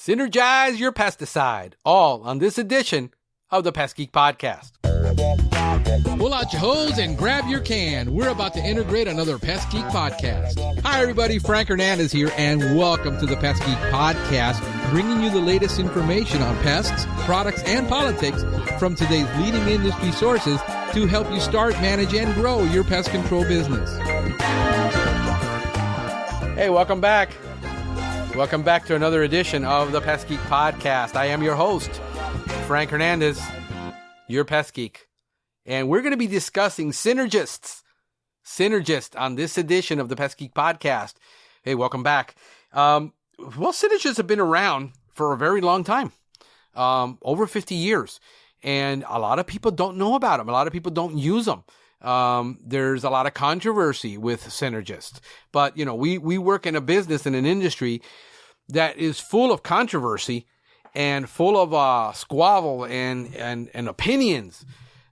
Synergize your pesticide, all on this edition of the Pest Geek Podcast. Pull out your hose and grab your can. We're about to integrate another Pest Geek Podcast. Hi, everybody. Frank Hernandez here, and welcome to the Pest Geek Podcast, bringing you the latest information on pests, products, and politics from today's leading industry sources to help you start, manage, and grow your pest control business. Hey, welcome back. Welcome back to another edition of the Pest Geek Podcast. I am your host, Frank Hernandez, your Pest Geek. And we're going to be discussing Synergist on this edition of the Pest Geek Podcast. Hey, welcome back. Synergists have been around for a very long time, over 50 years. And a lot of people don't know about them. A lot of people don't use them. There's a lot of controversy with Synergist. But, you know, we work in a business, in an industry that is full of controversy and full of squabble and opinions.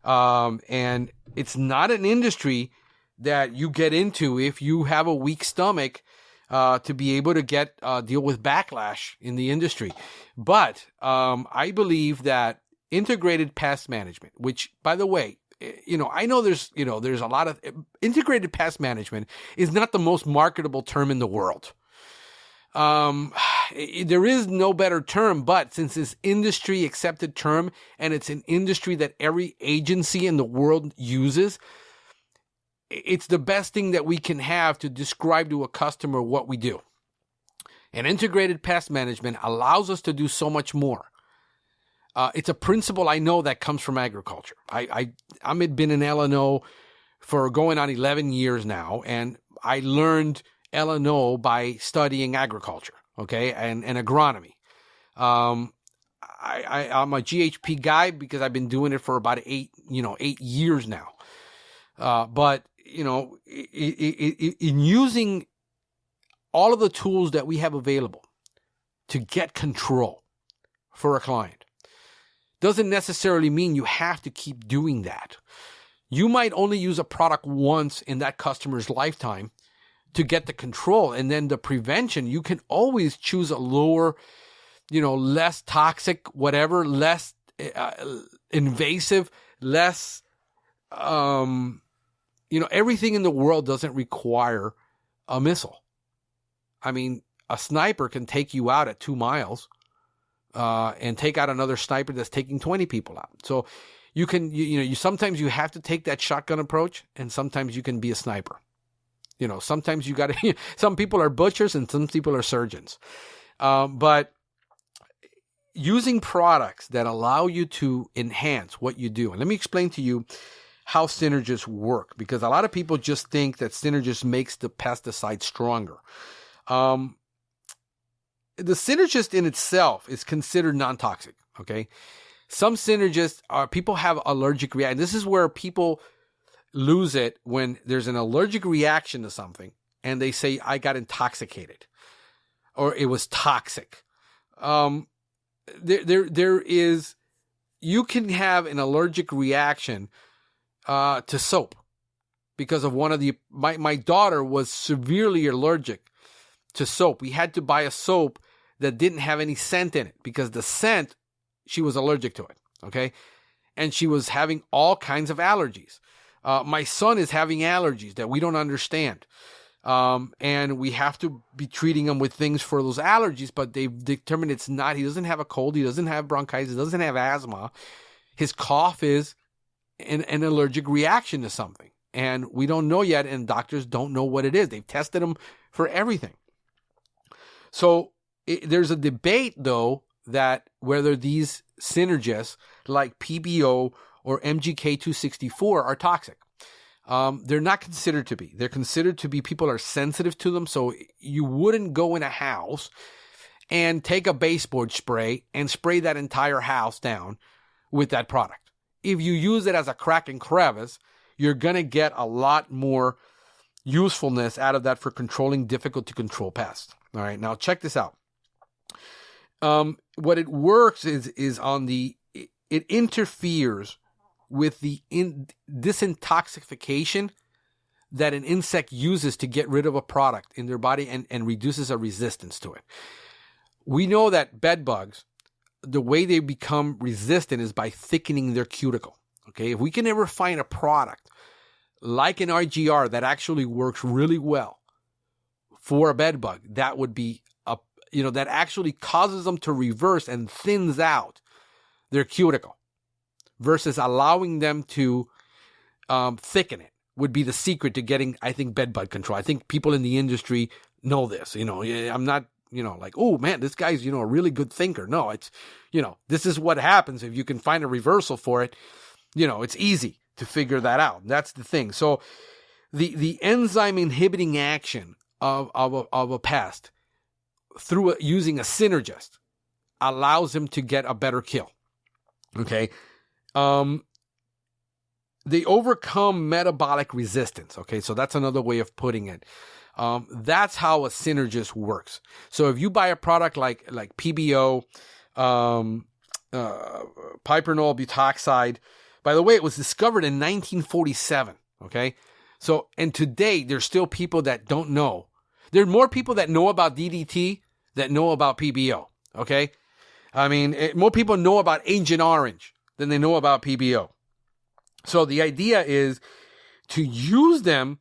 And it's not an industry that you get into if you have a weak stomach to be able to deal with backlash in the industry. But I believe that integrated pest management, which, by the way, I know there's a lot of integrated pest management is not the most marketable term in the world. There is no better term, but since it's industry accepted term and it's an industry that every agency in the world uses, it's the best thing that we can have to describe to a customer what we do. And integrated pest management allows us to do so much more. It's a principle I know that comes from agriculture. I've been in L&O for going on 11 years now, and I learned L&O by studying agriculture, okay, and agronomy. I'm a GHP guy because I've been doing it for about 8 years now. But in using all of the tools that we have available to get control for a client, doesn't necessarily mean you have to keep doing that. You might only use a product once in that customer's lifetime to get the control. And then the prevention, you can always choose a lower, less toxic, whatever, less invasive, less, everything in the world doesn't require a missile. I mean, a sniper can take you out at 2 miles. And take out another sniper that's taking 20 people out. So you can, sometimes you have to take that shotgun approach, and sometimes you can be a sniper. Sometimes you got to, some people are butchers and some people are surgeons. But using products that allow you to enhance what you do. And let me explain to you how Synergists work, because a lot of people just think that Synergist makes the pesticide stronger. The Synergist in itself is considered non-toxic, okay? Some Synergists people have allergic reaction. This is where people lose it when there's an allergic reaction to something and they say, I got intoxicated or it was toxic. You can have an allergic reaction to soap because of my daughter was severely allergic to soap. We had to buy a soap that didn't have any scent in it because the scent, she was allergic to it, okay? And she was having all kinds of allergies. My son is having allergies that we don't understand. And we have to be treating him with things for those allergies, but they've determined it's not. He doesn't have a cold. He doesn't have bronchitis. He doesn't have asthma. His cough is an allergic reaction to something. And we don't know yet, and doctors don't know what it is. They've tested him for everything. So there's a debate, though, that whether these Synergists like PBO or MGK264 are toxic. They're not considered to be. They're considered to be, people are sensitive to them. So you wouldn't go in a house and take a baseboard spray and spray that entire house down with that product. If you use it as a crack and crevice, you're going to get a lot more usefulness out of that for controlling difficult to control pests. All right, now check this out. What it works is it interferes with the disintoxication that an insect uses to get rid of a product in their body and reduces a resistance to it. We know that bed bugs, the way they become resistant is by thickening their cuticle. Okay, if we can ever find a product like an RGR that actually works really well for a bed bug, that would be that actually causes them to reverse and thins out their cuticle versus allowing them to thicken it would be the secret to getting, I think, bed bug control. I think people in the industry know this. I'm not, like, oh man, this guy's, a really good thinker. No, it's, this is what happens if you can find a reversal for it. It's easy to figure that out. That's the thing. So the enzyme inhibiting action of a pest through using a Synergist allows him to get a better kill. Okay. They overcome metabolic resistance. Okay. So that's another way of putting it. That's how a Synergist works. So if you buy a product like PBO, piperonol butoxide, by the way, it was discovered in 1947. Okay. So, and today there's still people that don't know. There are more people that know about DDT that know about PBO. Okay. I mean, more people know about Agent Orange than they know about PBO. So the idea is to use them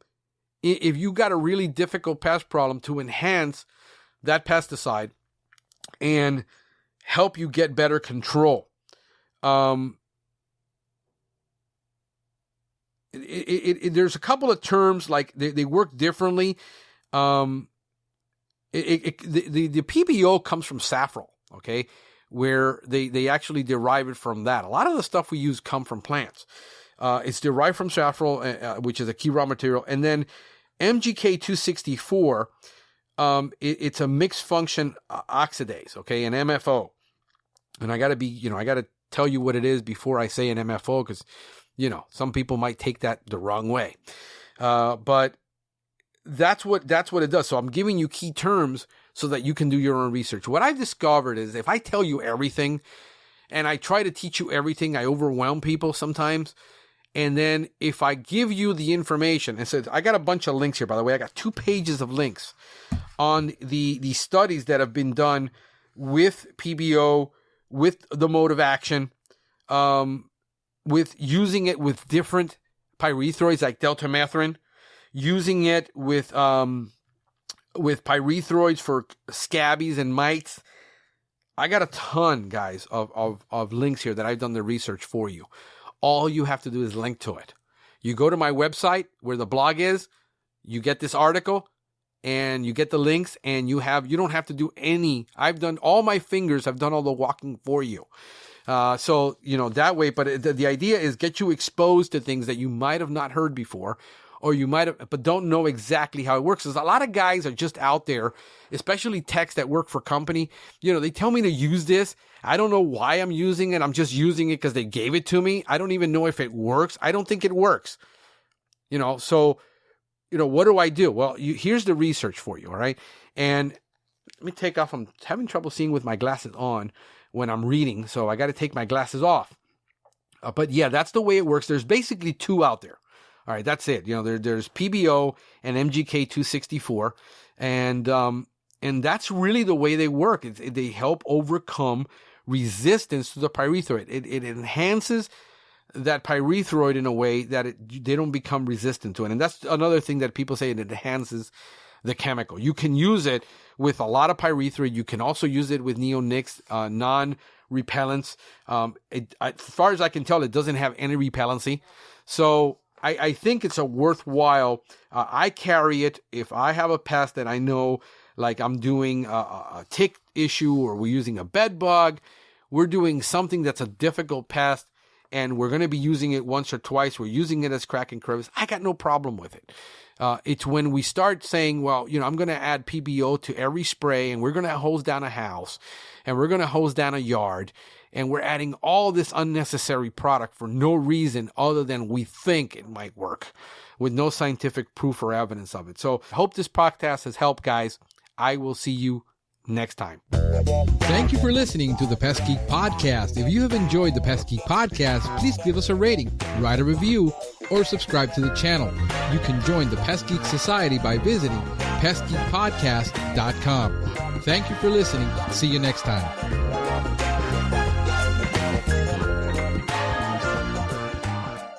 if you got a really difficult pest problem to enhance that pesticide and help you get better control. There's a couple of terms like they work differently. The PBO comes from safrole, okay, where they actually derive it from that. A lot of the stuff we use come from plants. It's derived from safrole, which is a key raw material, and then MGK264. It's a mixed function oxidase, okay, an MFO. And I gotta tell you what it is before I say an MFO because some people might take that the wrong way. But that's what it does. So I'm giving you key terms so that you can do your own research. What I've discovered is if I tell you everything and I try to teach you everything, I overwhelm people sometimes. And then if I give you the information, and so I got a bunch of links here, by the way, I got 2 pages of links on the studies that have been done with PBO, with the mode of action, with using it with different pyrethroids like deltamethrin, using it with pyrethroids for scabies and mites. I got a ton, guys, of links here that I've done the research for you. All you have to do is link to it. You go to my website where the blog is, you get this article, and you get the links, and you don't have to do any. I've done all my fingers. I've done all the walking for you. So, that way, but the idea is get you exposed to things that you might have not heard before, or you might have, but don't know exactly how it works. There's a lot of guys are just out there, especially techs that work for company. They tell me to use this. I don't know why I'm using it. I'm just using it because they gave it to me. I don't even know if it works. I don't think it works. So, what do I do? Well, here's the research for you. All right. And let me take off. I'm having trouble seeing with my glasses on when I'm reading. So I got to take my glasses off. But yeah, that's the way it works. There's basically 2 out there. All right, that's it. There's PBO and MGK264, and that's really the way they work. They help overcome resistance to the pyrethroid. It enhances that pyrethroid in a way that they don't become resistant to it. And that's another thing that people say, it enhances the chemical. You can use it with a lot of pyrethroid. You can also use it with neonics, non-repellents. As far as I can tell, it doesn't have any repellency. So I think it's a worthwhile. I carry it if I have a pest that I know, like I'm doing a tick issue, or we're using a bed bug. We're doing something that's a difficult pest, and we're going to be using it once or twice. We're using it as crack and crevice. I got no problem with it. It's when we start saying, well, I'm going to add PBO to every spray, and we're going to hose down a house, and we're going to hose down a yard, and we're adding all this unnecessary product for no reason other than we think it might work, with no scientific proof or evidence of it. So I hope this podcast has helped, guys. I will see you next time. Thank you for listening to the Pest Geek Podcast. If you have enjoyed the Pest Geek Podcast, please give us a rating, write a review, or subscribe to the channel. You can join the Pest Geek Society by visiting pestgeekpodcast.com. Thank you for listening. See you next time.